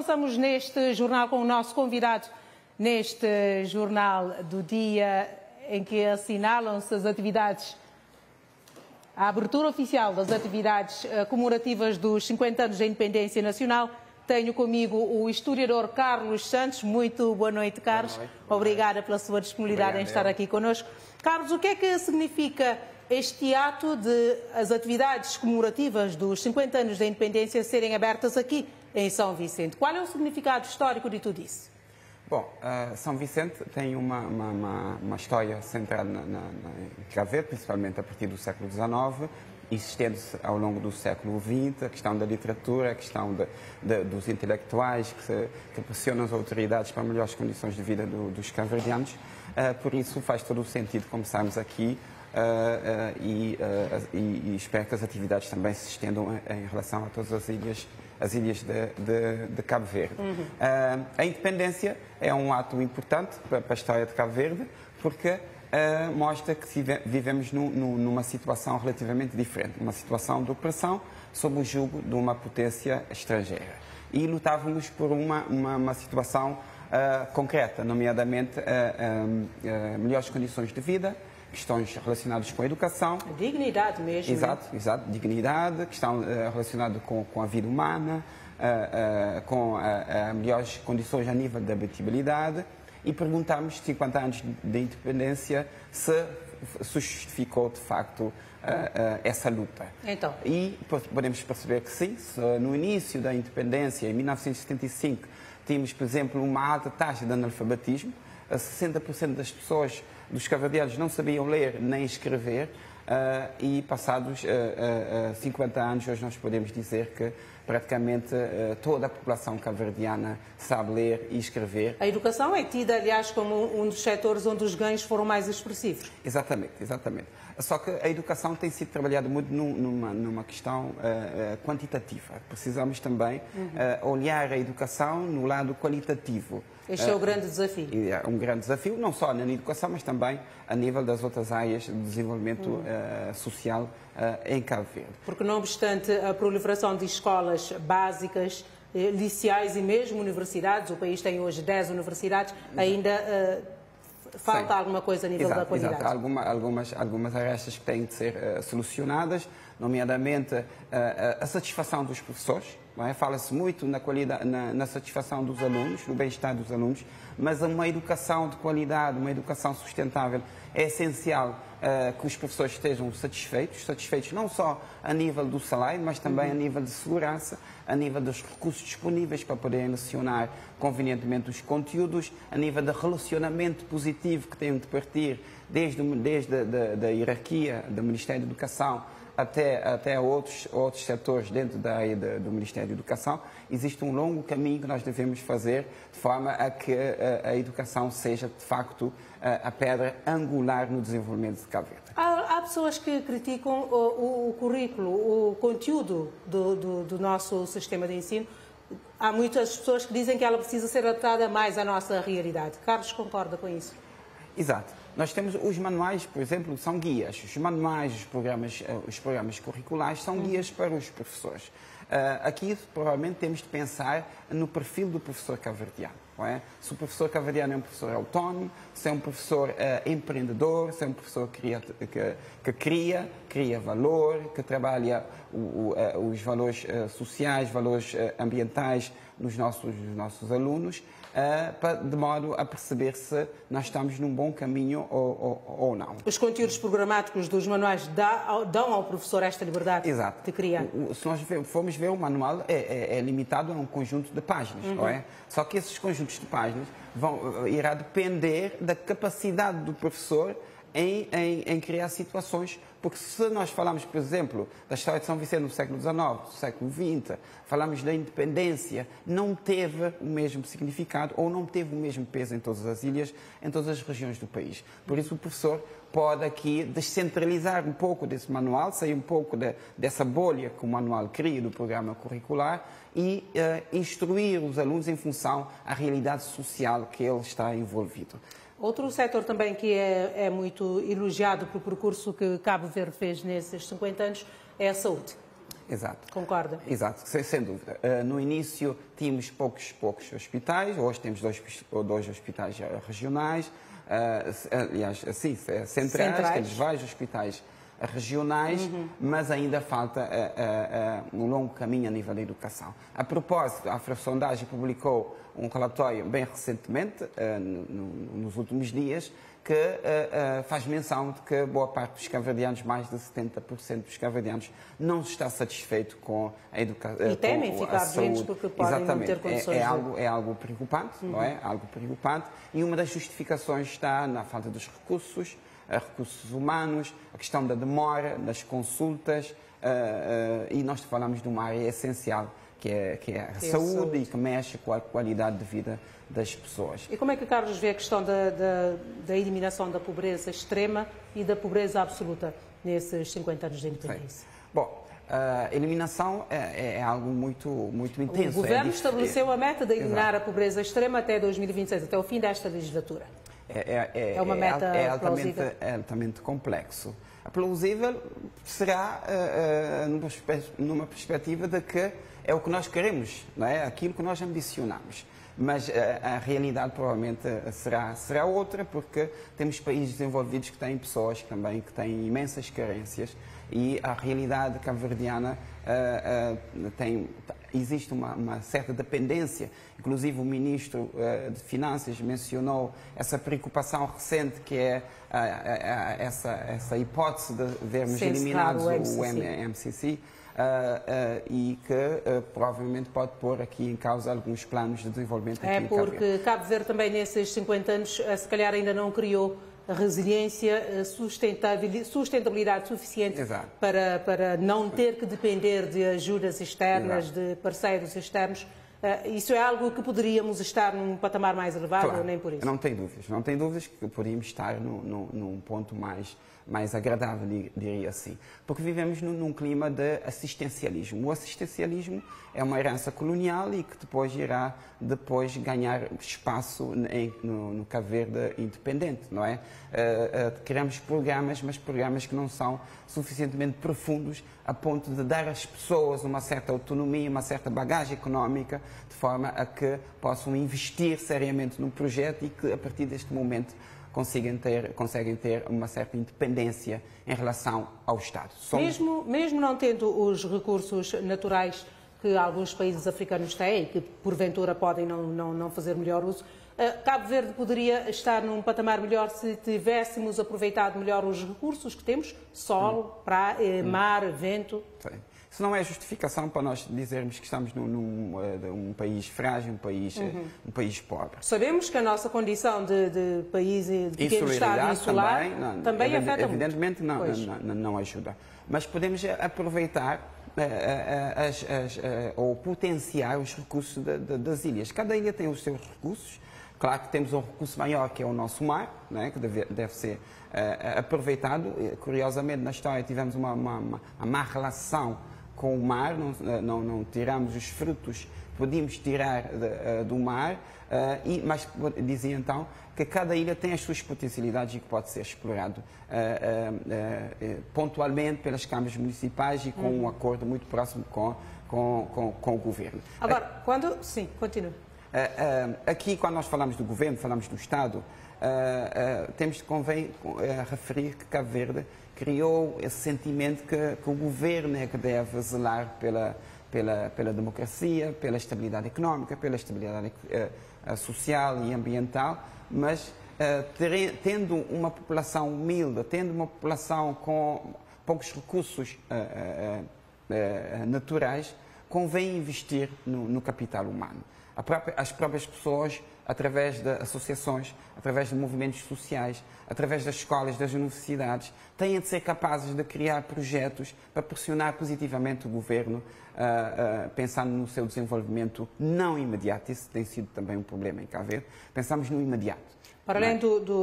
Começamos neste jornal com o nosso convidado, neste jornal do dia em que assinalam-se as atividades, a abertura oficial das atividades comemorativas dos 50 anos da Independência Nacional. Tenho comigo o historiador Carlos Santos. Muito boa noite, Carlos. Boa noite. Obrigada pela sua disponibilidade em estar aqui connosco. Carlos, o que é que significa este ato de as atividades comemorativas dos 50 anos da Independência serem abertas aqui em São Vicente? Qual é o significado histórico de tudo isso? Bom, São Vicente tem uma história centrada em Cabo Verde, principalmente a partir do século XIX, e estende-se ao longo do século XX, a questão da literatura, a questão dos intelectuais que pressionam as autoridades para melhores condições de vida dos cabo-verdianos. Por isso faz todo o sentido começarmos aqui e espero que as atividades também se estendam em relação a todas as ilhas de Cabo Verde. A independência é um ato importante para a história de Cabo Verde, porque mostra que vivemos numa situação relativamente diferente, uma situação de opressão sob o jugo de uma potência estrangeira. E lutávamos por uma situação concreta, nomeadamente melhores condições de vida, questões relacionadas com a educação. A dignidade mesmo. Exato, dignidade, questão relacionada com a vida humana, com melhores condições a nível da habitabilidade, e perguntámos, 50 anos de independência, se justificou de facto essa luta. Então. E podemos perceber que sim, no início da independência, em 1975, tínhamos, por exemplo, uma alta taxa de analfabetismo, 60% das pessoas, dos cabo-verdianos, não sabiam ler nem escrever, e passados 50 anos, hoje nós podemos dizer que praticamente toda a população cabo-verdiana sabe ler e escrever. A educação é tida, aliás, como um dos setores onde os ganhos foram mais expressivos. Exatamente. Só que a educação tem sido trabalhada muito numa questão quantitativa. Precisamos também olhar a educação no lado qualitativo. Este é o grande desafio. É um grande desafio, não só na educação, mas também a nível das outras áreas de desenvolvimento social em Cabo Verde. Porque, não obstante a proliferação de escolas básicas, liceais e mesmo universidades, o país tem hoje 10 universidades, ainda falta alguma coisa a nível da qualidade. Exato. Algumas arestas que têm de ser solucionadas, nomeadamente a satisfação dos professores. Fala-se muito na qualidade, na satisfação dos alunos, no bem-estar dos alunos, mas uma educação de qualidade, uma educação sustentável, é essencial que os professores estejam satisfeitos não só a nível do salário, mas também a nível de segurança, a nível dos recursos disponíveis para poderem lecionar convenientemente os conteúdos, a nível de relacionamento positivo que têm de partir desde a hierarquia do Ministério da Educação até outros setores dentro da área do Ministério da Educação. Existe um longo caminho que nós devemos fazer de forma a que a educação seja, de facto, a pedra angular no desenvolvimento de Cabo Verde. Há pessoas que criticam o currículo, o conteúdo do nosso sistema de ensino. Há muitas pessoas que dizem que ela precisa ser adaptada mais à nossa realidade. Carlos concorda com isso? Exato. Nós temos os manuais, por exemplo, são guias. Os manuais, os programas curriculares são guias para os professores. Aqui, provavelmente, temos de pensar no perfil do professor cabo-verdiano. Se o professor cabo-verdiano é um professor autónomo, se é um professor empreendedor, se é um professor que cria valor, que trabalha os valores sociais, valores ambientais nos nossos alunos, de modo a perceber se nós estamos num bom caminho ou não. Os conteúdos programáticos dos manuais dão ao professor esta liberdade de criar? Se nós formos ver, o manual é limitado a um conjunto de páginas, não é? Só que esses conjuntos de páginas irá depender da capacidade do professor em criar situações, porque se nós falamos, por exemplo, da história de São Vicente no século XIX, no século XX, falamos da independência, não teve o mesmo significado ou não teve o mesmo peso em todas as ilhas, em todas as regiões do país. Por isso o professor pode aqui descentralizar um pouco desse manual, sair um pouco dessa bolha que o manual cria do programa curricular e instruir os alunos em função à realidade social que ele está envolvido. Outro setor também que é muito elogiado pelo percurso que Cabo Verde fez nesses 50 anos é a saúde. Exato. Concorda? Exato, sem dúvida. No início tínhamos poucos hospitais, hoje temos dois hospitais regionais, aliás, assim, centrais, temos vários hospitais regionais, mas ainda falta um longo caminho a nível da educação. A propósito, a Afrosondagem publicou um relatório bem recentemente, nos últimos dias, que faz menção de que boa parte dos cabo-verdianos, mais de 70% dos cabo-verdianos, não está satisfeito com a educação. E temem ficar doentes porque podem não ter condições. É algo preocupante, não é? Algo preocupante. E uma das justificações está na falta dos recursos humanos, a questão da demora, das consultas, e nós falamos de uma área essencial, que é a saúde e que mexe com a qualidade de vida das pessoas. E como é que, Carlos, vê a questão da eliminação da pobreza extrema e da pobreza absoluta nesses 50 anos de independência? Sim. Bom, a eliminação é algo muito intenso. O Governo estabeleceu a meta de eliminar a pobreza extrema até 2026, até o fim desta legislatura. É uma meta altamente complexo. A plausível será numa perspectiva de que é o que nós queremos, não é? Aquilo que nós ambicionamos. Mas a realidade provavelmente será outra, porque temos países desenvolvidos que têm pessoas também que têm imensas carências e a realidade cabo-verdiana existe uma certa dependência. Inclusive o Ministro de Finanças mencionou essa preocupação recente que é essa hipótese de vermos eliminados o MCC. E que provavelmente pode pôr aqui em causa alguns planos de desenvolvimento aqui em Cabo Verde. Porque Cabo Verde também nesses 50 anos se calhar ainda não criou a resiliência, sustentabilidade suficiente para não ter que depender de ajudas externas, de parceiros externos. Isso é algo que poderíamos estar num patamar mais elevado ou nem por isso? Não tem dúvidas que poderíamos estar num ponto mais agradável, diria assim. Porque vivemos num clima de assistencialismo. O assistencialismo é uma herança colonial e que irá ganhar espaço no Cabo Verde independente, não é? Criamos programas, mas programas que não são suficientemente profundos a ponto de dar às pessoas uma certa autonomia, uma certa bagagem económica, de forma a que possam investir seriamente num projeto e que, a partir deste momento, conseguem ter uma certa independência em relação ao Estado. Mesmo não tendo os recursos naturais que alguns países africanos têm e que, porventura, podem não fazer melhor uso, Cabo Verde poderia estar num patamar melhor se tivéssemos aproveitado melhor os recursos que temos, solo, praia, mar, vento? Sim. Isso não é justificação para nós dizermos que estamos num país frágil, um país pobre. Sabemos que a nossa condição de país de pequeno Estado insular também afeta muito. Evidentemente não ajuda. Mas podemos aproveitar ou potenciar os recursos das ilhas. Cada ilha tem os seus recursos. Claro que temos um recurso maior, que é o nosso mar, né, que deve ser aproveitado. Curiosamente, na história tivemos uma má relação com o mar, não tiramos os frutos que podíamos tirar do mar, mas dizia então que cada ilha tem as suas potencialidades e que pode ser explorado pontualmente pelas câmaras municipais e com um acordo muito próximo com o Governo. Agora, Sim, continua. Aqui, quando nós falamos do Governo, falamos do Estado, convém referir que Cabo Verde criou esse sentimento que o Governo é que deve zelar pela democracia, pela estabilidade económica, pela estabilidade social e ambiental, mas tendo uma população humilde, tendo uma população com poucos recursos naturais, convém investir no capital humano. As próprias pessoas, através de associações, através de movimentos sociais, através das escolas, das universidades, têm de ser capazes de criar projetos para pressionar positivamente o Governo, pensando no seu desenvolvimento não imediato. Isso tem sido também um problema em Cabo Verde. Pensamos no imediato. Para além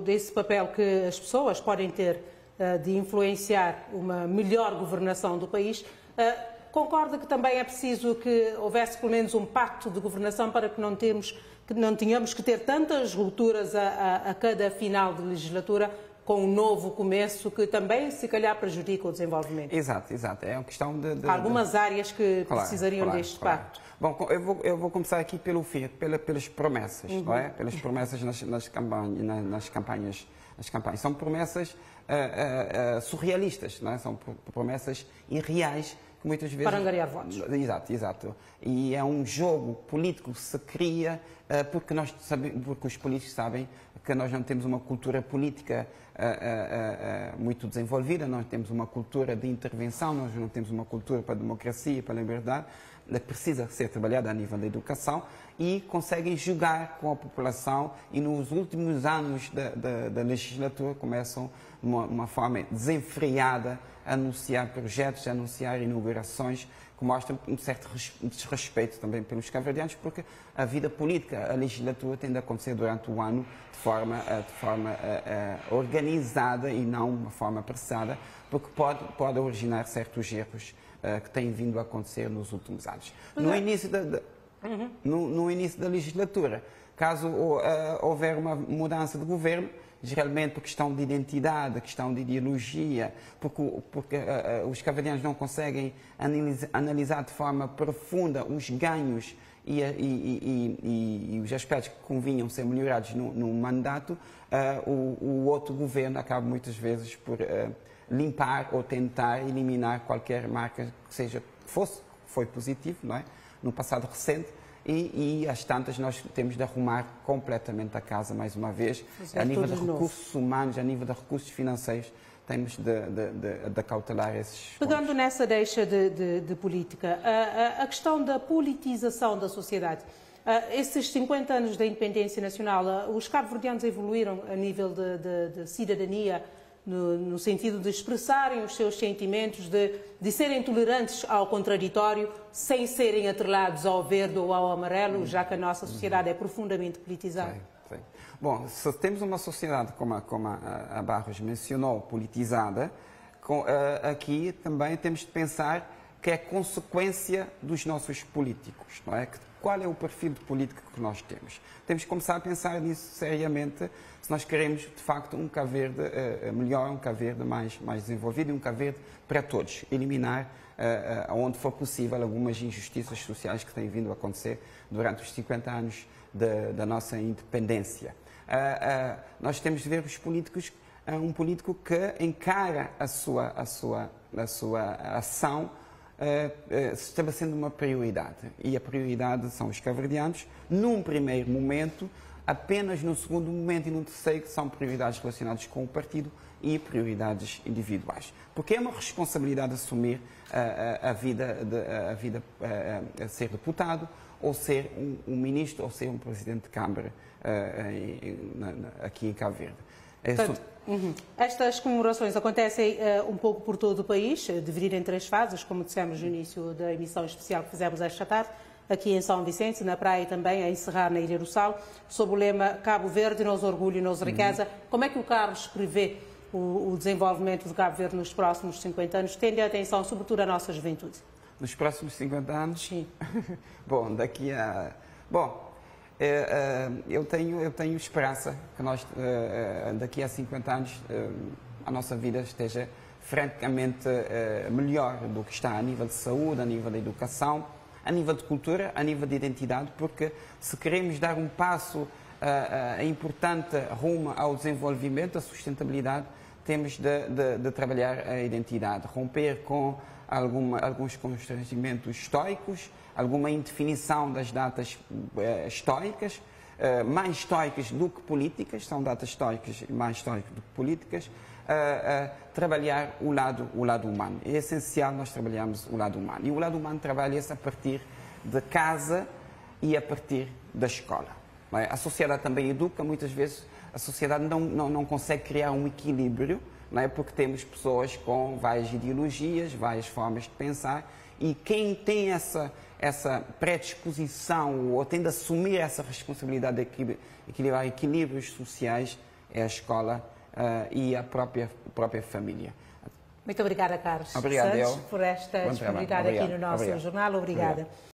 desse papel que as pessoas podem ter de influenciar uma melhor governação do país, concorda que também é preciso que houvesse pelo menos um pacto de governação para que não tenhamos que ter tantas rupturas a cada final de legislatura, com um novo começo que também, se calhar, prejudica o desenvolvimento. Exato, exato. É uma questão de algumas áreas que claro, precisariam claro, deste claro. pacto. Bom, eu vou começar aqui pelo fim, pelas promessas, não é? Pelas promessas nas campanhas. São promessas surrealistas, não é? São promessas irreais que muitas vezes... Para angariar votos. Exato, exato. E é um jogo político que se cria porque os políticos sabem que nós não temos uma cultura política muito desenvolvida, nós temos uma cultura de intervenção, nós não temos uma cultura para a democracia, para a liberdade, que precisa ser trabalhada a nível da educação, e conseguem jogar com a população, e nos últimos anos da legislatura começam uma forma desenfreada a anunciar projetos, a anunciar inaugurações, que mostram um certo desrespeito também pelos cabo-verdianos, porque a vida política, a legislatura tem de acontecer durante o ano de forma organizada e não de uma forma apressada, porque pode originar certos erros que têm vindo a acontecer nos últimos anos. No início da legislatura, caso houver uma mudança de governo, geralmente por questão de identidade, questão de ideologia, porque os cabo-verdianos não conseguem analisar de forma profunda os ganhos e os aspectos que convinham ser melhorados no mandato, o outro governo acaba muitas vezes por limpar ou tentar eliminar qualquer marca que foi positivo, não é? No passado recente. E às tantas nós temos de arrumar completamente a casa mais uma vez, a nível de recursos humanos, a nível de recursos financeiros, temos de cautelar esses pontos. Pegando nessa deixa de política, a questão da politização da sociedade, esses 50 anos da independência nacional, os cabo-verdianos evoluíram a nível de cidadania, no sentido de expressarem os seus sentimentos, de serem tolerantes ao contraditório, sem serem atrelados ao verde ou ao amarelo, já que a nossa sociedade é profundamente politizada. Sim, sim. Bom, se temos uma sociedade, como a Barros mencionou, politizada, aqui também temos de pensar que é consequência dos nossos políticos, não é? Qual é o perfil de político que nós temos? Temos que começar a pensar nisso seriamente, se nós queremos, de facto, um Cabo Verde melhor, um Cabo Verde mais desenvolvido e um Cabo Verde para todos. Eliminar, onde for possível, algumas injustiças sociais que têm vindo a acontecer durante os 50 anos da nossa independência. Nós temos de ver os políticos, um político que encara a sua ação estabelecendo uma prioridade. E a prioridade são os cabo-verdianos, num primeiro momento, apenas no segundo momento e no terceiro, são prioridades relacionadas com o partido e prioridades individuais. Porque é uma responsabilidade assumir a vida a ser deputado, ou ser um ministro, ou ser um presidente de Câmara aqui em Cabo Verde. Estas comemorações acontecem um pouco por todo o país, dividido em 3 fases, como dissemos no início da emissão especial que fizemos esta tarde, aqui em São Vicente, na praia e também, a encerrar na Ilha do Sal, sob o lema Cabo Verde, nos orgulho e nos riqueza. Como é que o Carlos prevê o desenvolvimento de Cabo Verde nos próximos 50 anos, tendo em atenção, sobretudo, a nossa juventude? Nos próximos 50 anos? Sim. Bom, eu tenho esperança que nós, daqui a 50 anos, a nossa vida esteja francamente melhor do que está a nível de saúde, a nível da educação, a nível de cultura, a nível de identidade, porque se queremos dar um passo importante rumo ao desenvolvimento, à sustentabilidade, temos de trabalhar a identidade, romper com alguns constrangimentos históricos, alguma indefinição das datas históricas, mais históricas do que políticas, são datas históricas e mais históricas do que políticas, trabalhar o lado humano. É essencial nós trabalharmos o lado humano. E o lado humano trabalha-se a partir de casa e a partir da escola. Não é? A sociedade também educa, muitas vezes a sociedade não consegue criar um equilíbrio, não é? Porque temos pessoas com várias ideologias, várias formas de pensar, e quem tem essa predisposição ou tem de assumir essa responsabilidade de equilibrar equilíbrios sociais é a escola e a própria família. Muito obrigada, Carlos Obrigado, Santos, por esta disponibilidade aqui no nosso jornal. Obrigada.